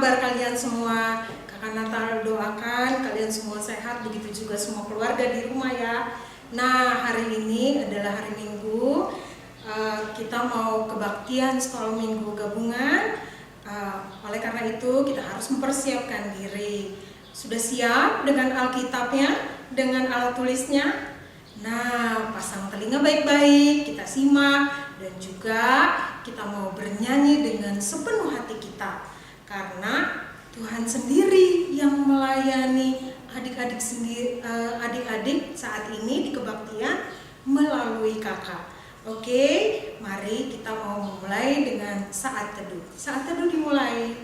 kabar kalian semua? Kakak Natal doakan kalian semua sehat, begitu juga semua keluarga di rumah ya. Nah, hari ini adalah hari Minggu. Kita mau kebaktian sekolah minggu gabungan. Oleh karena itu kita harus mempersiapkan diri. Sudah siap dengan Alkitabnya, dengan alat tulisnya? Nah, pasang telinga baik-baik, kita simak, dan juga kita mau bernyanyi dengan sepenuh hati kita. Karena Tuhan sendiri yang melayani adik-adik saat ini di kebaktian melalui kakak. Oke, mari kita mau memulai dengan saat teduh. Saat teduh dimulai.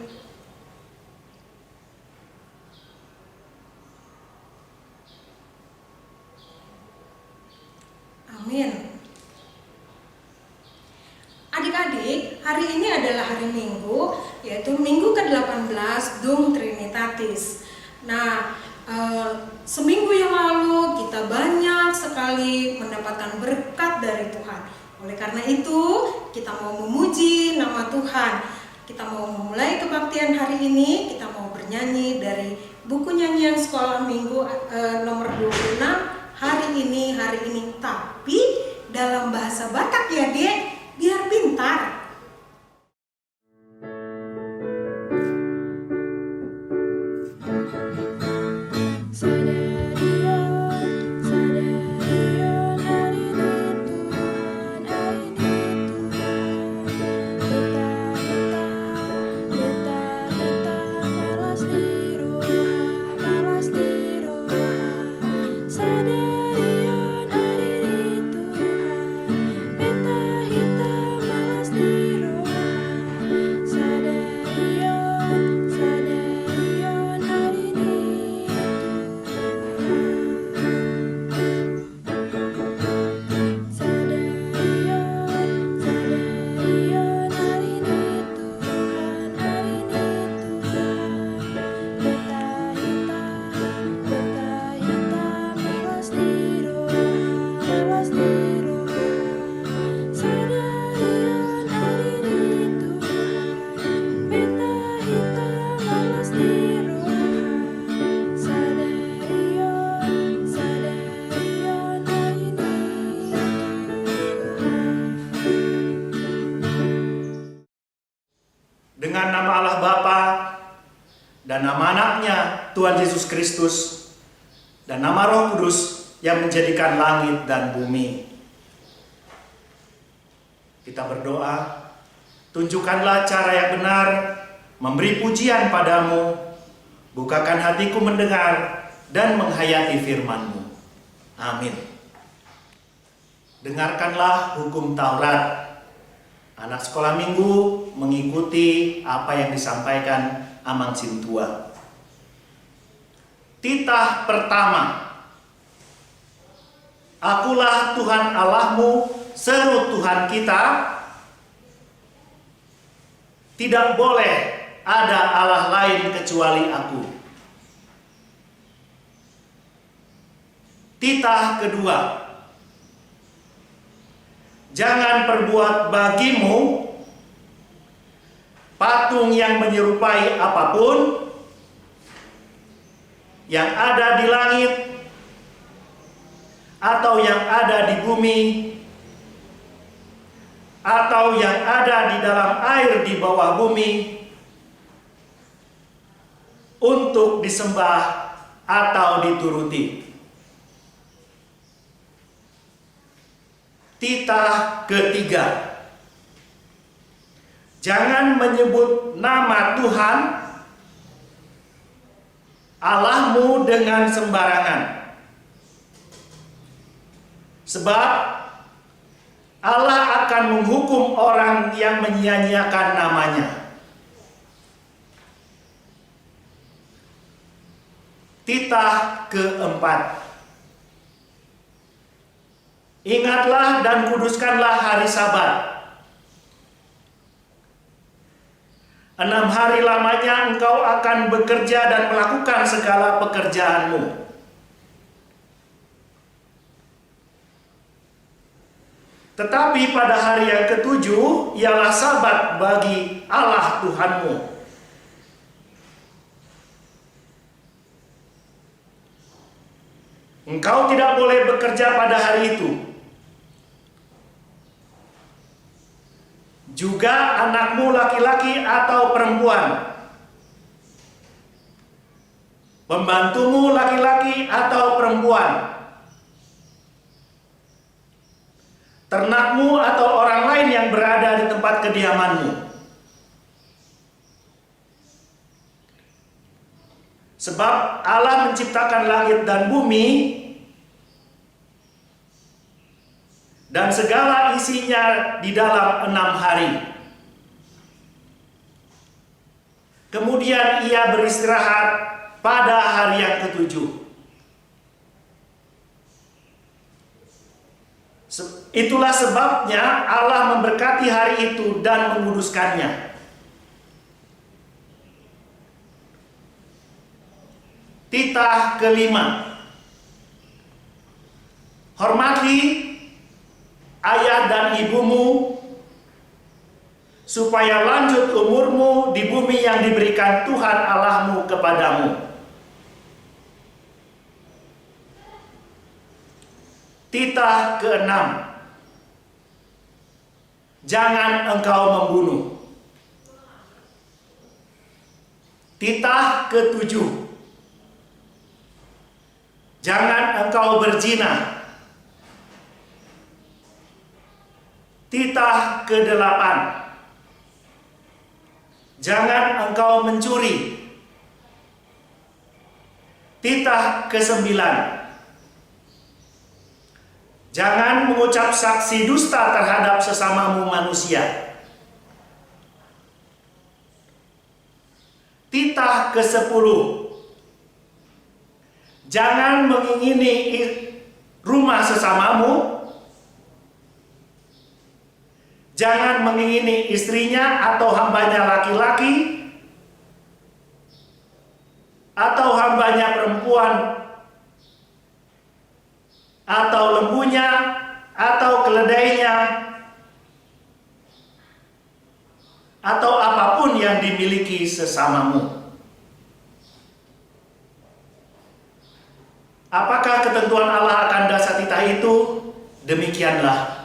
Amin. Adik-adik, hari ini adalah hari Minggu, yaitu Minggu ke-18 Dum Trinitatis. Nah, seminggu yang lalu kita banyak sekali mendapatkan berkat dari Tuhan. Oleh karena itu, kita mau memuji nama Tuhan. Kita mau memulai kebaktian hari ini, kita mau bernyanyi dari buku nyanyian sekolah minggu nomor 26, hari ini, tapi dalam bahasa Batak ya Dek, biar pintar. Dengan nama Allah Bapa dan nama anaknya Tuhan Yesus Kristus dan nama Roh Kudus yang menjadikan langit dan bumi. Kita berdoa, tunjukkanlah cara yang benar memberi pujian padamu, bukakan hatiku mendengar dan menghayati firman-Mu. Amin. Dengarkanlah hukum Taurat. Anak sekolah minggu mengikuti apa yang disampaikan Amang Sintua. Titah pertama. Akulah Tuhan Allahmu, seru Tuhan kita. Tidak boleh ada Allah lain kecuali aku. Titah kedua. Jangan perbuat bagimu patung yang menyerupai apapun yang ada di langit atau yang ada di bumi atau yang ada di dalam air di bawah bumi untuk disembah atau dituruti. Titah ketiga. Jangan menyebut nama Tuhan Allahmu dengan sembarangan. Sebab Allah akan menghukum orang yang menyia-nyiakan namanya. Titah keempat. Ingatlah dan kuduskanlah hari Sabat. 6 hari lamanya engkau akan bekerja dan melakukan segala pekerjaanmu. Tetapi pada hari yang ketujuh ialah Sabat bagi Allah Tuhanmu. Engkau tidak boleh bekerja pada hari itu. Juga anakmu laki-laki atau perempuan, pembantumu laki-laki atau perempuan, ternakmu atau orang lain yang berada di tempat kediamanmu. Sebab Allah menciptakan langit dan bumi dan segala isinya di dalam 6 hari. Kemudian ia beristirahat pada hari yang ke-7. Itulah sebabnya Allah memberkati hari itu dan menguduskannya. Titah kelima. Hormati ayah dan ibumu, supaya lanjut umurmu di bumi yang diberikan Tuhan Allahmu kepadamu. Titah keenam. Jangan engkau membunuh. Titah ketujuh. Jangan engkau berzina. Titah ke-8. Jangan engkau mencuri. Titah ke-9. Jangan mengucap saksi dusta terhadap sesamamu manusia. Titah ke-10. Jangan mengingini rumah sesamamu. Jangan mengingini istrinya atau hambanya laki-laki, atau hambanya perempuan, atau lembunya, atau keledainya, atau apapun yang dimiliki sesamamu. Apakah ketentuan Allah akan dasar titah itu? Demikianlah.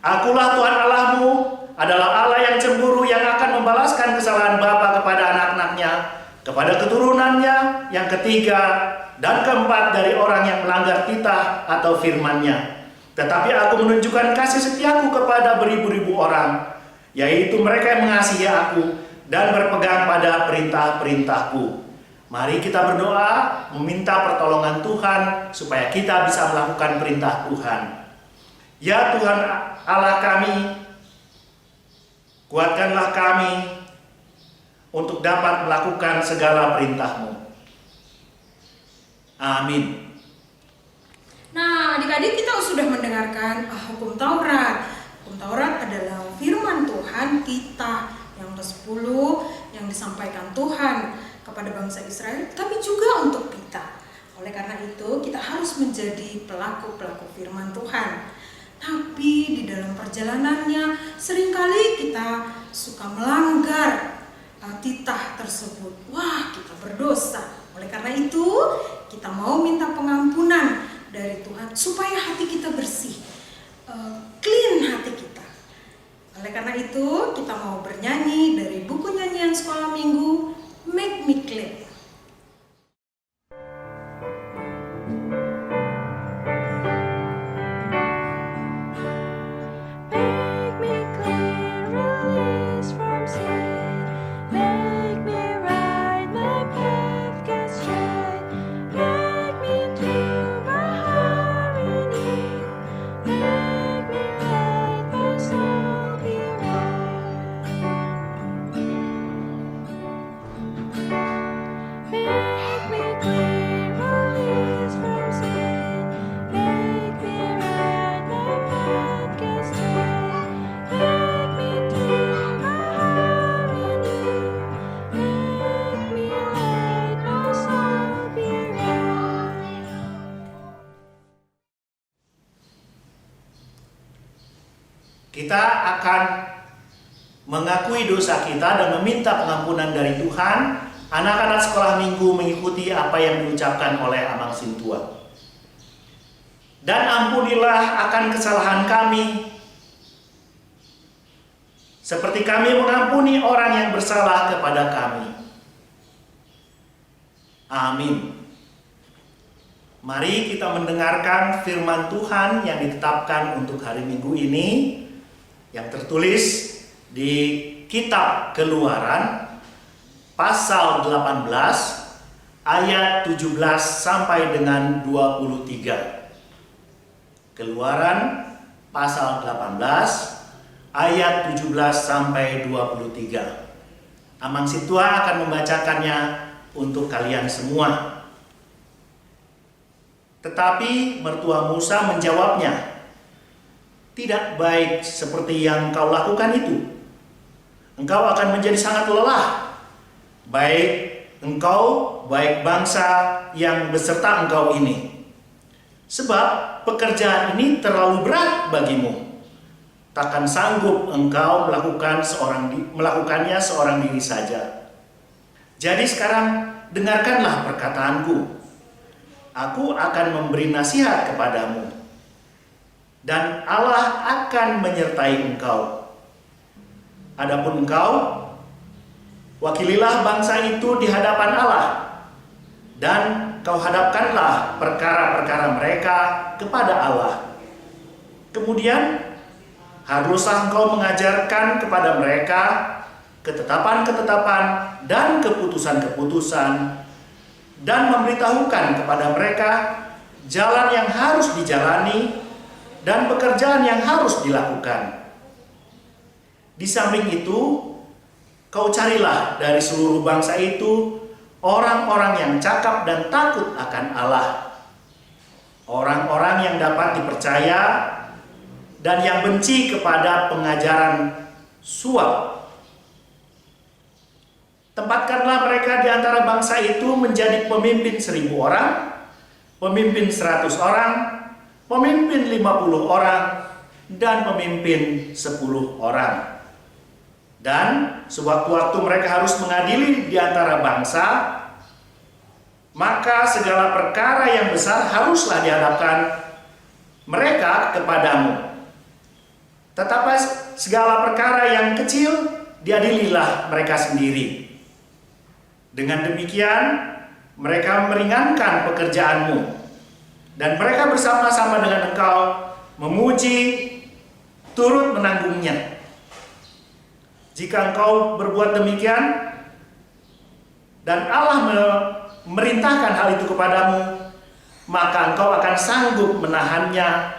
Akulah Tuhan Allahmu, adalah Allah yang cemburu, yang akan membalaskan kesalahan bapa kepada anak-anaknya, kepada keturunannya yang ketiga dan keempat dari orang yang melanggar titah atau firman-Nya. Tetapi aku menunjukkan kasih setiaku kepada beribu-ribu orang, yaitu mereka yang mengasihi aku dan berpegang pada perintah-perintahku. Mari kita berdoa, meminta pertolongan Tuhan supaya kita bisa melakukan perintah Tuhan. Ya Tuhan Allah kami, kuatkanlah kami untuk dapat melakukan segala perintah-Mu. Amin. Nah, adik-adik, kita sudah mendengarkan hukum Taurat. Hukum Taurat adalah firman Tuhan kita yang ke-10 yang disampaikan Tuhan kepada bangsa Israel, tapi juga untuk kita. Oleh karena itu, kita harus menjadi pelaku-pelaku firman Tuhan. Tapi di dalam perjalanannya, seringkali kita suka melanggar titah tersebut. Wah, kita berdosa. Oleh karena itu, kita mau minta pengampunan dari Tuhan supaya hati kita bersih, clean hati kita. Oleh karena itu, kita mau bernyanyi dari buku nyanyian sekolah minggu, Make Me Clean. Kita akan mengakui dosa kita dan meminta pengampunan dari Tuhan. Anak-anak sekolah minggu mengikuti apa yang diucapkan oleh Amang Sintua. dan ampunilah akan kesalahan kami, seperti kami mengampuni orang yang bersalah kepada kami. Amin. Mari kita mendengarkan firman Tuhan yang ditetapkan untuk hari Minggu ini, yang tertulis di Kitab Keluaran pasal 18 ayat 17 sampai dengan 23. Keluaran pasal 18 ayat 17 sampai 23. Amang Situa akan membacakannya untuk kalian semua. Tetapi mertua Musa menjawabnya, "Tidak baik seperti yang kau lakukan itu. Engkau akan menjadi sangat lelah, baik engkau, baik bangsa yang beserta engkau ini. Sebab pekerjaan ini terlalu berat bagimu. Takkan sanggup engkau melakukannya seorang diri saja. Jadi sekarang dengarkanlah perkataanku. Aku akan memberi nasihat kepadamu, dan Allah akan menyertai engkau. Adapun engkau, wakililah bangsa itu di hadapan Allah, dan kau hadapkanlah perkara-perkara mereka kepada Allah. Kemudian haruslah engkau mengajarkan kepada mereka ketetapan-ketetapan dan keputusan-keputusan, dan memberitahukan kepada mereka jalan yang harus dijalani dan pekerjaan yang harus dilakukan. Di samping itu, kau carilah dari seluruh bangsa itu orang-orang yang cakap dan takut akan Allah, orang-orang yang dapat dipercaya dan yang benci kepada pengajaran suap. Tempatkanlah mereka di antara bangsa itu menjadi pemimpin 1.000 orang, pemimpin 100 orang, pemimpin 50 orang, dan pemimpin 10 orang. Dan sewaktu-waktu mereka harus mengadili di antara bangsa, maka segala perkara yang besar haruslah dihadapkan mereka kepadamu. Tetapi segala perkara yang kecil diadililah mereka sendiri. Dengan demikian, mereka meringankan pekerjaanmu, dan mereka bersama-sama dengan engkau memuji, turut menanggungnya. Jika engkau berbuat demikian, dan Allah memerintahkan hal itu kepadamu, maka engkau akan sanggup menahannya,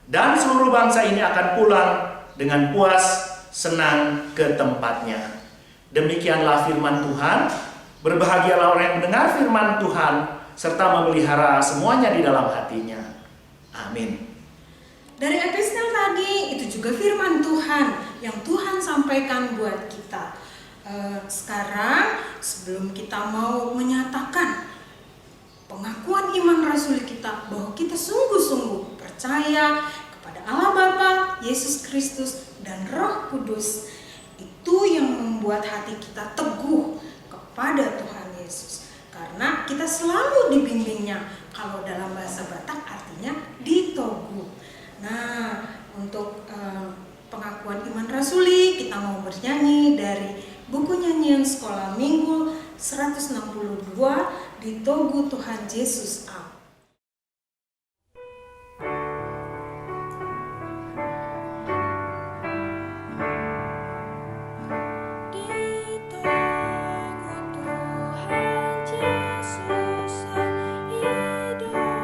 dan seluruh bangsa ini akan pulang dengan puas, senang ke tempatnya. Demikianlah firman Tuhan. Berbahagialah orang yang mendengar firman Tuhan serta memelihara semuanya di dalam hatinya. Amin. Dari epistel tadi itu juga firman Tuhan yang Tuhan sampaikan buat kita. Sekarang sebelum kita mau menyatakan pengakuan iman rasuli kita bahwa kita sungguh-sungguh percaya kepada Allah Bapa, Yesus Kristus, dan Roh Kudus, itu yang membuat hati kita teguh pada Tuhan Yesus, karena kita selalu dibimbingnya. Kalau dalam bahasa Batak artinya ditogu. Nah, untuk pengakuan iman rasuli kita mau bernyanyi dari buku nyanyian sekolah minggu 162, Ditogu Tuhan Yesus Allah. Dengan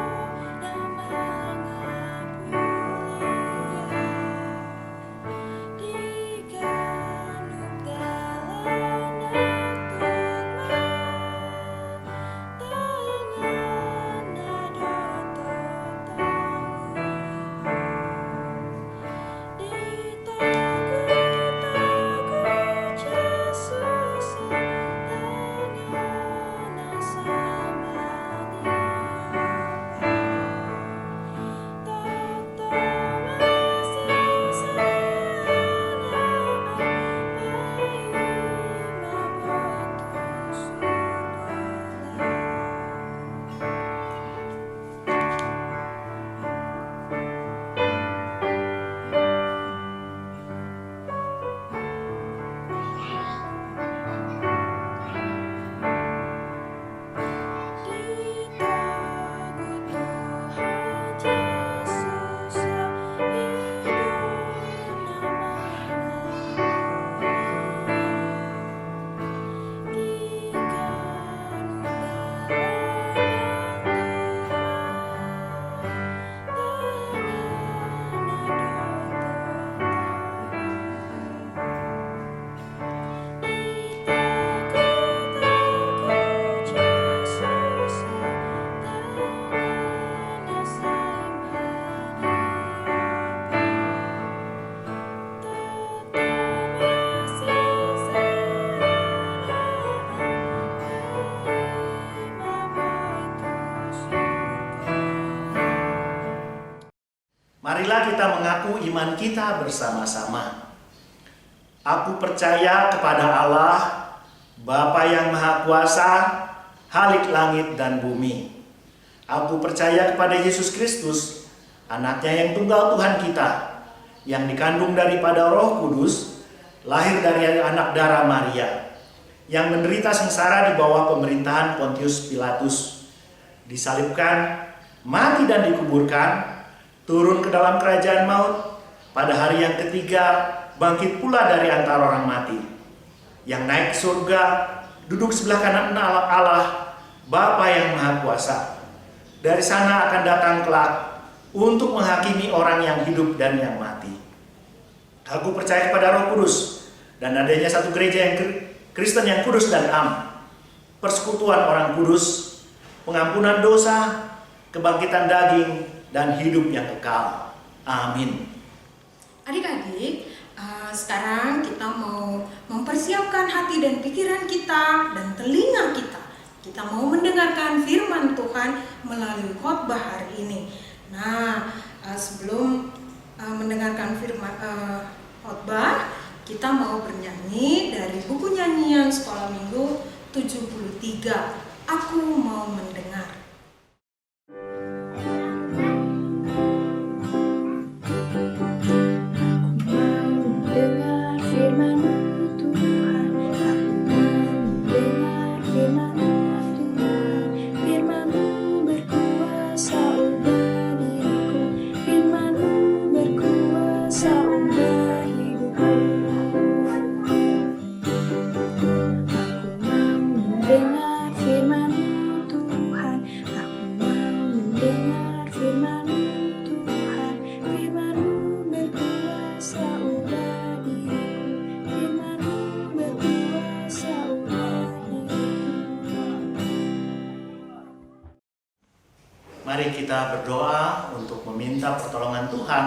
marilah kita mengaku iman kita bersama-sama. Aku percaya kepada Allah, Bapa yang Maha Kuasa, Khalik langit dan bumi. Aku percaya kepada Yesus Kristus, anaknya yang tunggal Tuhan kita, yang dikandung daripada Roh Kudus, lahir dari anak darah Maria, yang menderita sengsara di bawah pemerintahan Pontius Pilatus, disalibkan, mati dan dikuburkan, turun ke dalam kerajaan maut, pada hari yang ketiga bangkit pula dari antara orang mati, yang naik ke surga, duduk sebelah kanan Allah, Bapa yang Maha Kuasa. Dari sana akan datang kelak untuk menghakimi orang yang hidup dan yang mati. Aku percaya kepada Roh Kudus dan adanya satu gereja yang Kristen yang kudus dan am, persekutuan orang kudus, pengampunan dosa, kebangkitan daging, dan hidup yang kekal. Amin. Adik-adik, sekarang kita mau mempersiapkan hati dan pikiran kita dan telinga kita. Kita mau mendengarkan firman Tuhan melalui khotbah hari ini. Nah, sebelum mendengarkan firman khotbah, kita mau bernyanyi dari buku nyanyian Sekolah Minggu 73. Aku mau mendengar. Mari kita berdoa untuk meminta pertolongan Tuhan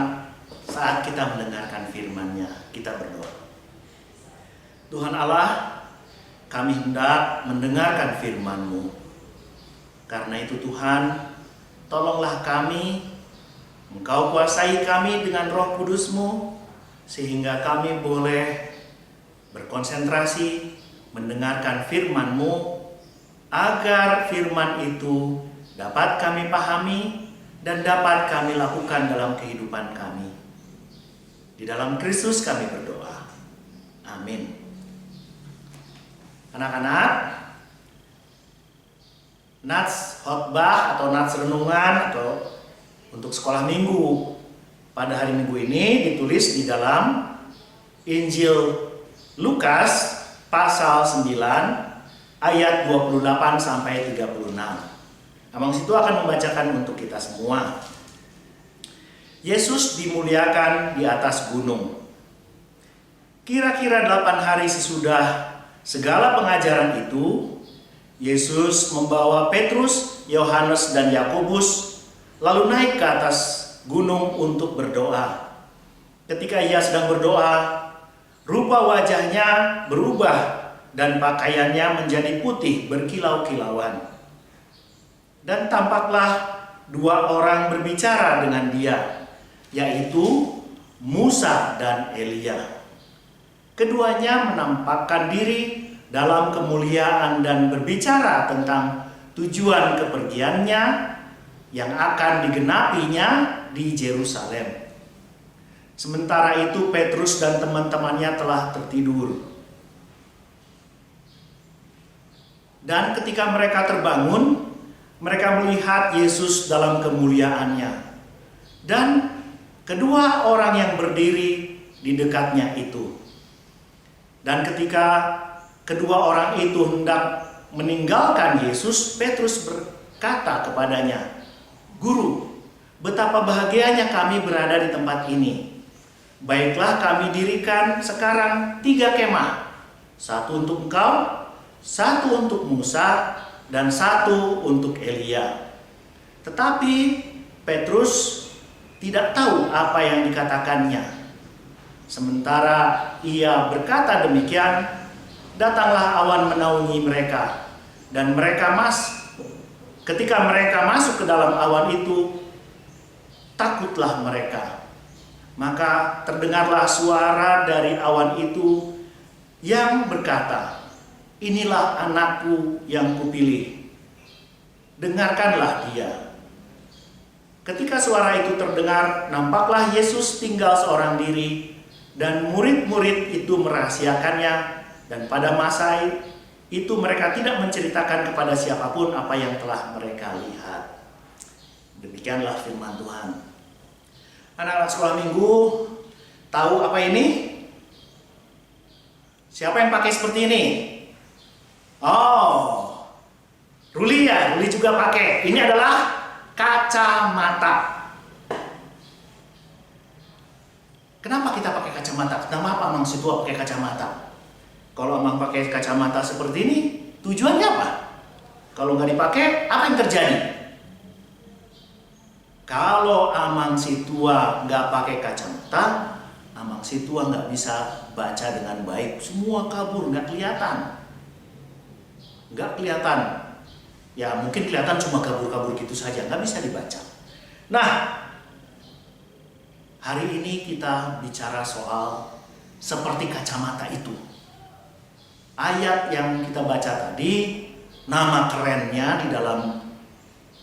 saat kita mendengarkan firman-Nya. Kita berdoa. Tuhan Allah, kami hendak mendengarkan firman-Mu. Karena itu Tuhan, tolonglah kami, Engkau kuasai kami dengan Roh Kudus-Mu, sehingga kami boleh berkonsentrasi mendengarkan firman-Mu, agar firman itu dapat kami pahami dan dapat kami lakukan dalam kehidupan kami. Di dalam Kristus kami berdoa. Amin. Anak-anak, nats khotbah atau nats renungan atau untuk sekolah minggu pada hari Minggu ini ditulis di dalam Injil Lukas pasal 9 ayat 28 sampai 36. Abang situ akan membacakan untuk kita semua. Yesus dimuliakan di atas gunung. Kira-kira 8 hari sesudah segala pengajaran itu, Yesus membawa Petrus, Yohanes, dan Yakobus lalu naik ke atas gunung untuk berdoa. Ketika ia sedang berdoa, rupa wajahnya berubah dan pakaiannya menjadi putih berkilau-kilauan. Dan tampaklah 2 orang berbicara dengan dia, yaitu Musa dan Elia. Keduanya menampakkan diri dalam kemuliaan dan berbicara tentang tujuan kepergiannya yang akan digenapinya di Yerusalem. Sementara itu Petrus dan teman-temannya telah tertidur. Dan ketika mereka terbangun, mereka melihat Yesus dalam kemuliaannya. Dan kedua orang yang berdiri di dekatnya itu. Dan ketika kedua orang itu hendak meninggalkan Yesus, Petrus berkata kepadanya, "Guru, betapa bahagianya kami berada di tempat ini. Baiklah kami dirikan sekarang 3 kemah. 1 untuk engkau, 1 untuk Musa, dan 1 untuk Elia." Tetapi Petrus tidak tahu apa yang dikatakannya. Sementara ia berkata demikian, datanglah awan menaungi mereka, dan ketika mereka masuk ke dalam awan itu, takutlah mereka. Maka terdengarlah suara dari awan itu yang berkata, "Inilah anakku yang kupilih, dengarkanlah dia." Ketika suara itu terdengar, nampaklah Yesus tinggal seorang diri, dan murid-murid itu merahasiakannya, dan pada masa itu mereka tidak menceritakan kepada siapapun apa yang telah mereka lihat. Demikianlah firman Tuhan. Anak-anak sekolah minggu, tahu apa ini? Siapa yang pakai seperti ini? Oh, Ruli ya, Ruli juga pakai. Ini adalah kacamata. Kenapa kita pakai kacamata? Kenapa Mang Situa pakai kacamata? Kalau Amang pakai kacamata seperti ini, tujuannya apa? Kalau nggak dipakai, apa yang terjadi? Kalau Amang Situa nggak pakai kacamata, Amang Situa nggak bisa baca dengan baik. Semua kabur, nggak kelihatan. Nggak kelihatan. Ya mungkin kelihatan cuma kabur-kabur gitu saja, nggak bisa dibaca. Nah, hari ini kita bicara soal seperti kacamata itu. Ayat yang kita baca tadi, nama kerennya di dalam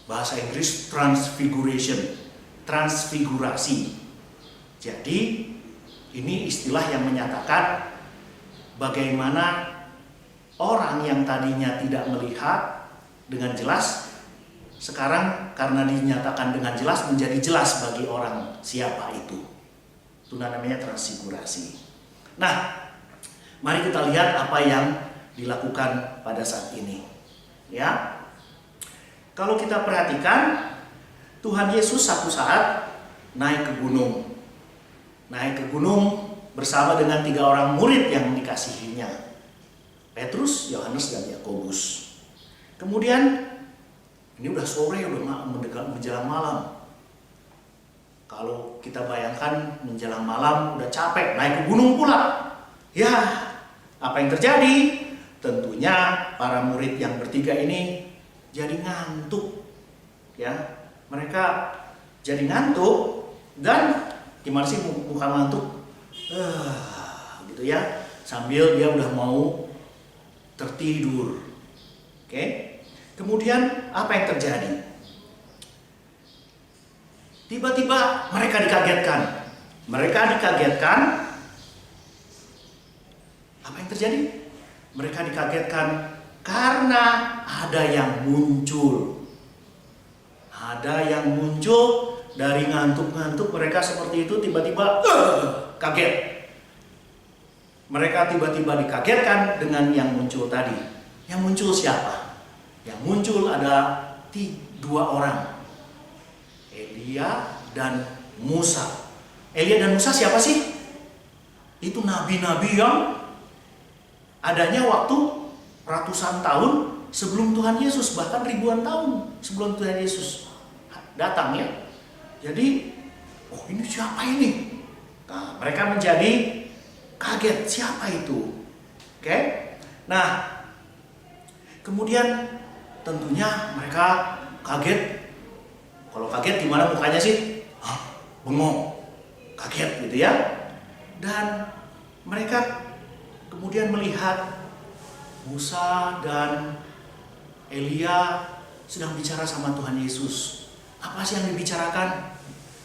bahasa Inggris transfiguration, transfigurasi. Jadi ini istilah yang menyatakan bagaimana orang yang tadinya tidak melihat dengan jelas, sekarang karena dinyatakan dengan jelas menjadi jelas bagi orang siapa itu. Itu namanya transfigurasi. Nah, mari kita lihat apa yang dilakukan pada saat ini. Ya. Kalau kita perhatikan, Tuhan Yesus satu saat naik ke gunung. Naik ke gunung bersama dengan 3 orang murid yang dikasihinya. Petrus, Yohanes, dan Yakobus. Kemudian ini udah sore, udah menjelang malam. Kalau kita bayangkan menjelang malam udah capek, naik ke gunung pula. Ya, apa yang terjadi? Tentunya para murid yang bertiga ini jadi ngantuk. Ya, mereka jadi ngantuk dan gimana sih muka ngantuk? Gitu ya. Sambil dia udah mau tertidur. Oke. Kemudian apa yang terjadi? Tiba-tiba mereka dikagetkan. Apa yang terjadi? Mereka dikagetkan karena ada yang muncul. Ada yang muncul dari ngantuk-ngantuk mereka seperti itu, tiba-tiba kaget. Mereka tiba-tiba dikagetkan dengan yang muncul tadi. Yang muncul siapa? Yang muncul ada 2 orang, Elia dan Musa. Elia dan Musa siapa sih? Itu nabi-nabi yang adanya waktu ratusan tahun sebelum Tuhan Yesus, bahkan ribuan tahun sebelum Tuhan Yesus datang ya. Jadi, oh ini siapa ini? Nah, mereka menjadi kaget, siapa itu? Oke? Nah, kemudian tentunya mereka kaget. Kalau kaget gimana mukanya sih? Bengong, kaget gitu ya. Dan mereka kemudian melihat Musa dan Elia sedang bicara sama Tuhan Yesus. Apa sih yang dibicarakan?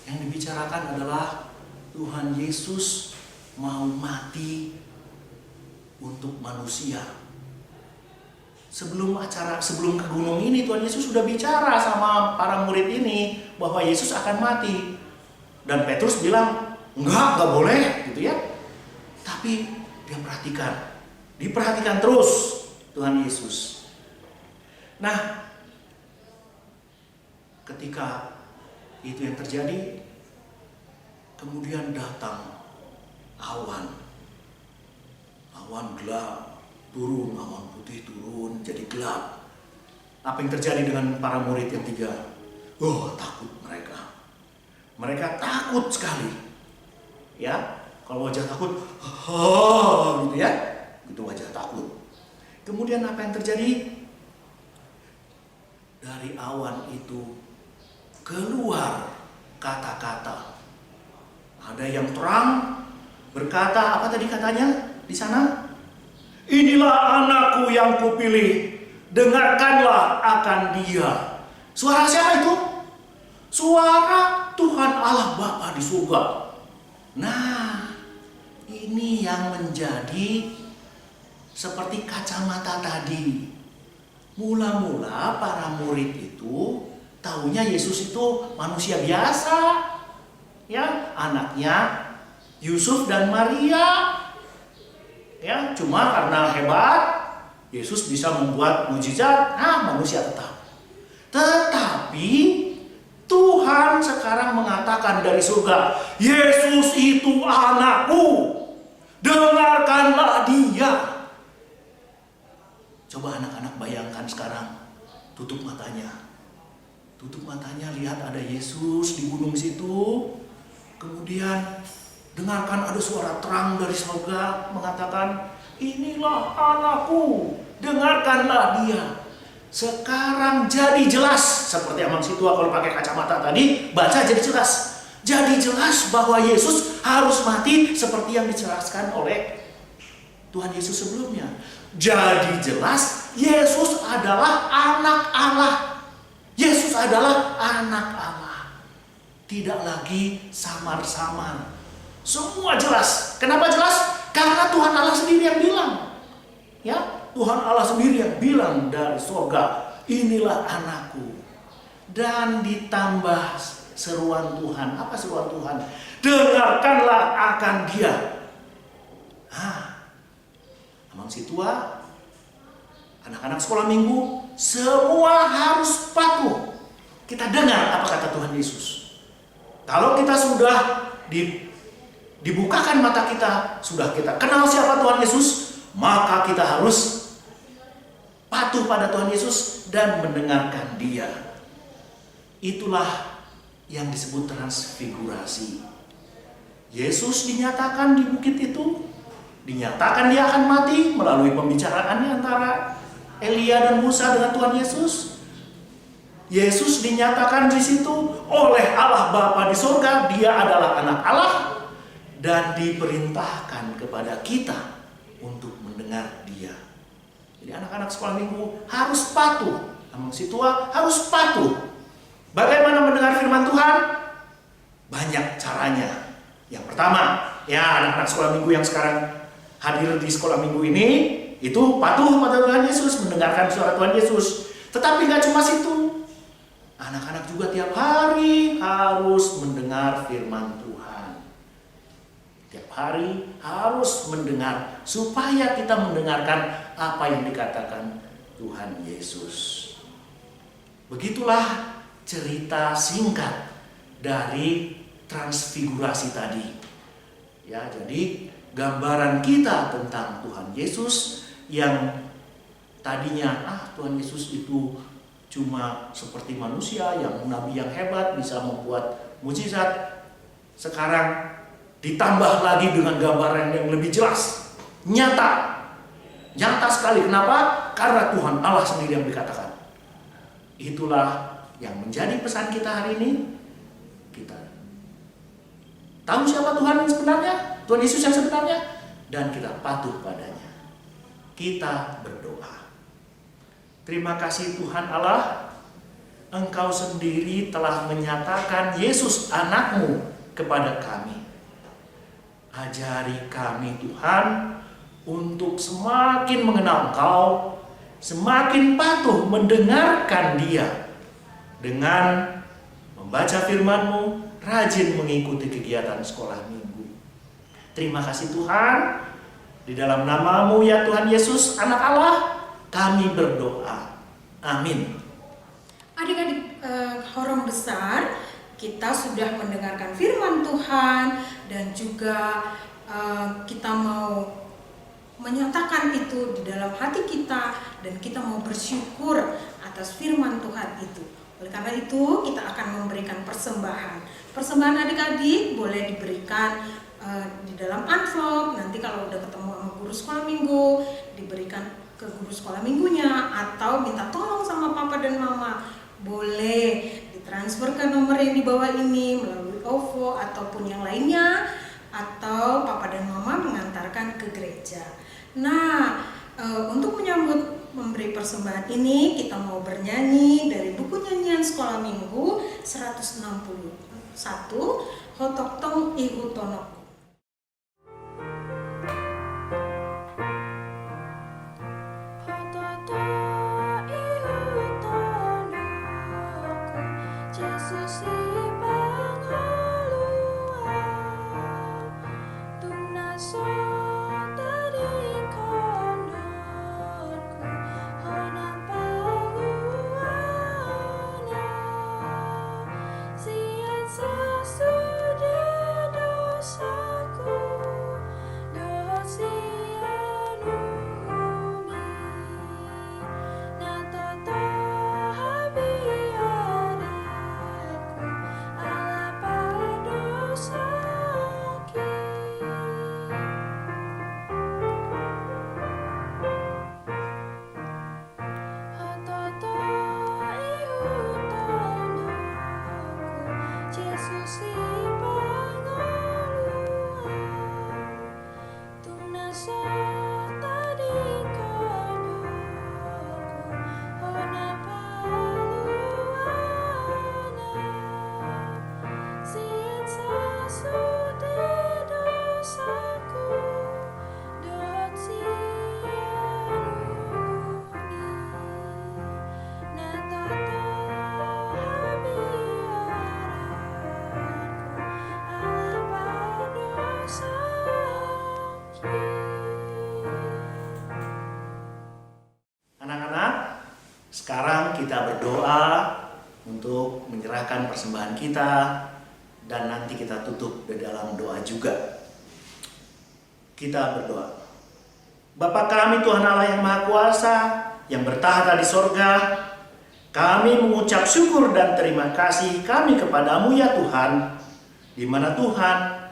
Yang dibicarakan adalah Tuhan Yesus mau mati untuk manusia. Sebelum ke gunung ini, Tuhan Yesus sudah bicara sama para murid ini bahwa Yesus akan mati. Dan Petrus bilang, enggak boleh gitu ya. Tapi dia diperhatikan terus Tuhan Yesus. Nah, ketika itu yang terjadi, kemudian datang awan gelap turun, awan putih turun jadi gelap. Apa yang terjadi dengan para murid yang 3? Takut mereka takut sekali ya. Kalau wajah takut gitu ya, itu wajah takut. Kemudian apa yang terjadi? Dari awan itu keluar kata-kata. Ada yang terang berkata, apa tadi katanya di sana? Inilah anakku yang kupilih, dengarkanlah akan dia. Suara siapa itu? Suara Tuhan Allah Bapa di surga. Nah, ini yang menjadi seperti kacamata tadi. Mula-mula para murid itu taunya Yesus itu manusia biasa, ya, anaknya Yusuf dan Maria. Ya, cuma karena hebat Yesus bisa membuat mujizat, manusia tetap. Tetapi Tuhan sekarang mengatakan dari surga, Yesus itu anakku, dengarkanlah dia. Coba anak-anak bayangkan sekarang, tutup matanya. Tutup matanya, lihat ada Yesus di gunung situ. Kemudian dengarkan ada suara terang dari surga mengatakan, inilah anakku, dengarkanlah dia. Sekarang jadi jelas, seperti Amang Situa kalau pakai kacamata tadi, baca jadi jelas. Jadi jelas bahwa Yesus harus mati seperti yang dijelaskan oleh Tuhan Yesus sebelumnya. Jadi jelas Yesus adalah anak Allah. Yesus adalah anak Allah. Tidak lagi samar-samar. Semua jelas. Kenapa jelas? Karena Tuhan Allah sendiri yang bilang. Ya, Tuhan Allah sendiri yang bilang dari surga, inilah anakku. Dan ditambah seruan Tuhan. Apa seruan Tuhan? Dengarkanlah akan dia. Amang Situa, anak-anak sekolah minggu, semua harus patuh. Kita dengar apa kata Tuhan Yesus. Kalau kita sudah dibukakan mata kita, sudah kita kenal siapa Tuhan Yesus, maka kita harus patuh pada Tuhan Yesus dan mendengarkan dia. Itulah yang disebut transfigurasi. Yesus dinyatakan di bukit itu, dinyatakan dia akan mati melalui pembicaraannya antara Elia dan Musa dengan Tuhan Yesus. Yesus dinyatakan di situ oleh Allah Bapa di surga, dia adalah anak Allah, dan diperintahkan kepada kita untuk mendengar dia. Jadi anak-anak sekolah minggu harus patuh. Amang Situa harus patuh. Bagaimana mendengar firman Tuhan? Banyak caranya. Yang pertama, ya anak-anak sekolah minggu yang sekarang hadir di sekolah minggu ini, itu patuh pada Tuhan Yesus, mendengarkan suara Tuhan Yesus. Tetapi nggak cuma situ. Anak-anak juga tiap hari harus mendengar firman Tuhan. Tiap hari harus mendengar, supaya kita mendengarkan apa yang dikatakan Tuhan Yesus. Begitulah cerita singkat dari transfigurasi tadi. Ya, jadi gambaran kita tentang Tuhan Yesus yang tadinya Tuhan Yesus itu cuma seperti manusia, yang nabi yang hebat bisa membuat mujizat. Sekarang ditambah lagi dengan gambaran yang lebih jelas, nyata sekali. Kenapa? Karena Tuhan Allah sendiri yang dikatakan. Itulah yang menjadi pesan kita hari ini. Kita tahu siapa Tuhan yang sebenarnya, Tuhan Yesus yang sebenarnya, dan kita patuh padanya. Kita berdoa. Terima kasih Tuhan Allah, Engkau sendiri telah menyatakan Yesus anakmu kepada kami. Ajari kami Tuhan untuk semakin mengenal Engkau, semakin patuh mendengarkan Dia, dengan membaca firman-Mu, rajin mengikuti kegiatan sekolah minggu. Terima kasih Tuhan, di dalam nama-Mu ya Tuhan Yesus anak Allah, kami berdoa. Amin. Adik-adik horong besar, kita sudah mendengarkan firman Tuhan dan juga kita mau menyatakan itu di dalam hati kita, dan kita mau bersyukur atas firman Tuhan itu. Oleh karena itu kita akan memberikan persembahan. Persembahan adik-adik boleh diberikan di dalam amplop. Nanti kalau udah ketemu sama guru sekolah minggu, diberikan ke guru sekolah minggunya, atau minta tolong sama papa dan mama, boleh ditransfer ke nomor yang di bawah ini melalui OVO ataupun yang lainnya, atau papa dan mama mengantarkan ke gereja. Nah, untuk menyambut memberi persembahan ini, kita mau bernyanyi dari buku nyanyian sekolah minggu 161, Hotok Tong Ihu Tonok. Sekarang kita berdoa untuk menyerahkan persembahan kita dan nanti kita tutup di dalam doa juga. Kita berdoa. Bapa kami Tuhan Allah yang Maha Kuasa, yang bertahta di sorga, kami mengucap syukur dan terima kasih kami kepadamu ya Tuhan, di mana Tuhan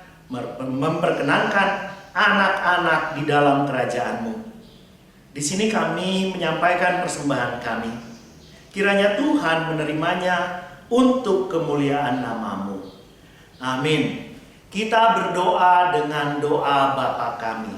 memperkenankan anak-anak di dalam kerajaan-Mu. Di sini kami menyampaikan persembahan kami. Kiranya Tuhan menerimanya untuk kemuliaan nama-Mu. Amin. Kita berdoa dengan doa Bapa kami.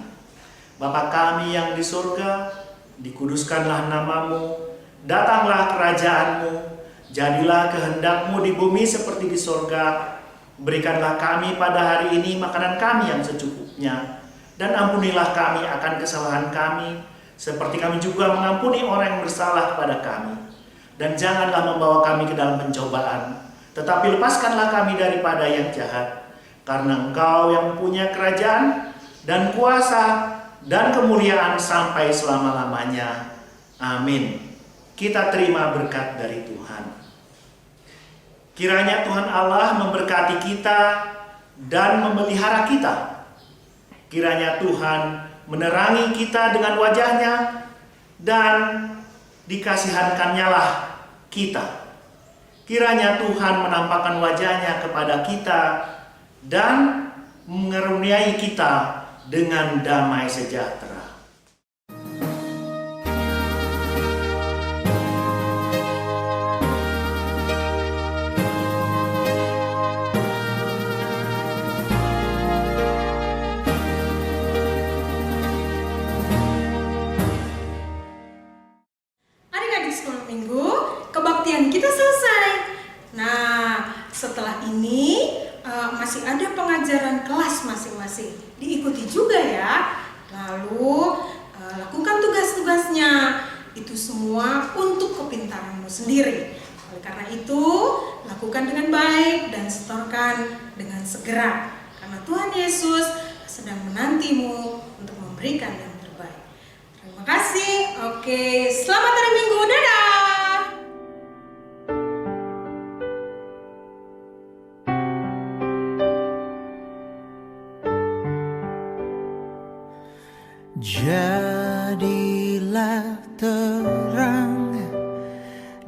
Bapa kami yang di surga, dikuduskanlah nama-Mu, datanglah kerajaan-Mu, jadilah kehendak-Mu di bumi seperti di surga. Berikanlah kami pada hari ini makanan kami yang secukupnya, dan ampunilah kami akan kesalahan kami, seperti kami juga mengampuni orang yang bersalah kepada kami. Dan janganlah membawa kami ke dalam pencobaan, tetapi lepaskanlah kami daripada yang jahat. Karena Engkau yang punya kerajaan dan kuasa dan kemuliaan sampai selama-lamanya. Amin. Kita terima berkat dari Tuhan. Kiranya Tuhan Allah memberkati kita dan memelihara kita. Kiranya Tuhan menerangi kita dengan wajah-Nya dan dikasihankannya lah kita. Kiranya Tuhan menampakkan wajah-Nya kepada kita dan mengaruniai kita dengan damai sejahtera. Kita selesai. Nah, setelah ini masih ada pengajaran kelas masing-masing. Diikuti juga ya. Lalu lakukan tugas-tugasnya. Itu semua untuk kepintaranmu sendiri. Oleh karena itu, lakukan dengan baik dan setorkan dengan segera. Karena Tuhan Yesus sedang menantimu untuk memberikan yang terbaik. Terima kasih. Oke, selamat hari Minggu. Dadah. Jadilah terang,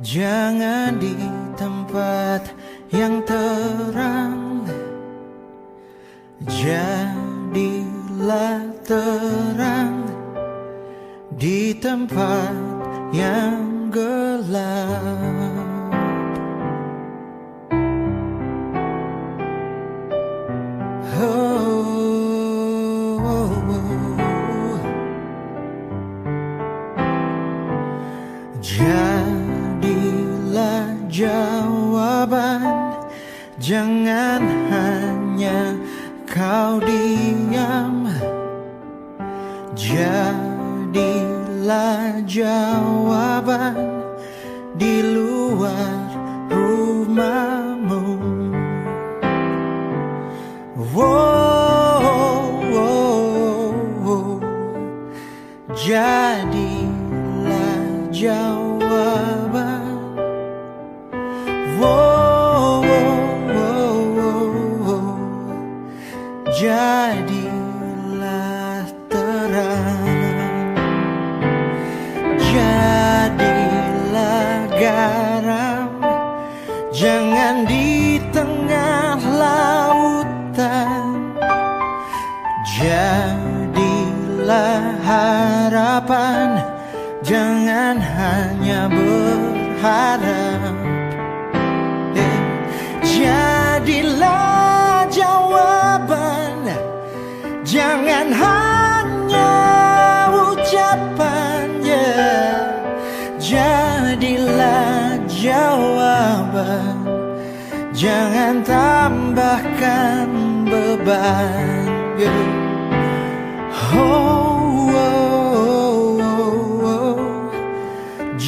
jangan di tempat yang terang. Jadilah terang di tempat yang gelap. Jadilah jawaban, jangan hanya kau diam. Jadilah jawaban di luar rumahmu. Jadilah jawaban. Jadilah terang. Jadilah garam, jangan di tengah lautan. Jadilah harapan, jangan hanya berharap. Jadilah jawaban, jangan hanya ucapan. Jadilah jawaban, jangan tambahkan beban.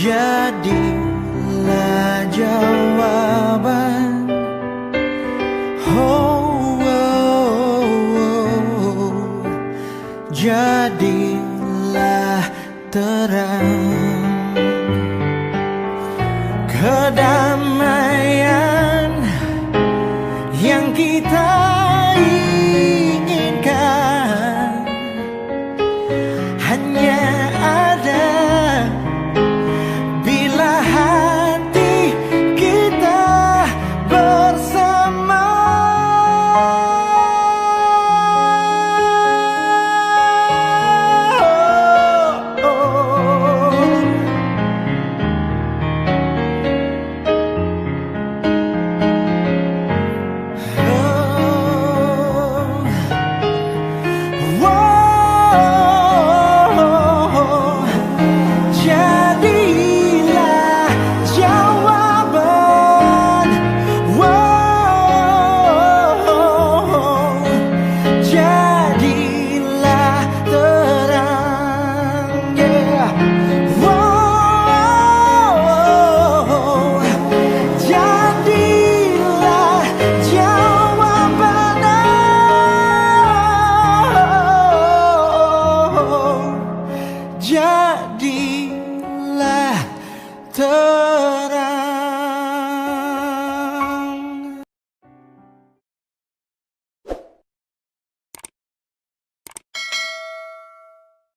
Jadilah jawaban. Jadilah terang. Kedamaian yang kita inginkan hanya ada bila hati kita bersama. Jadilah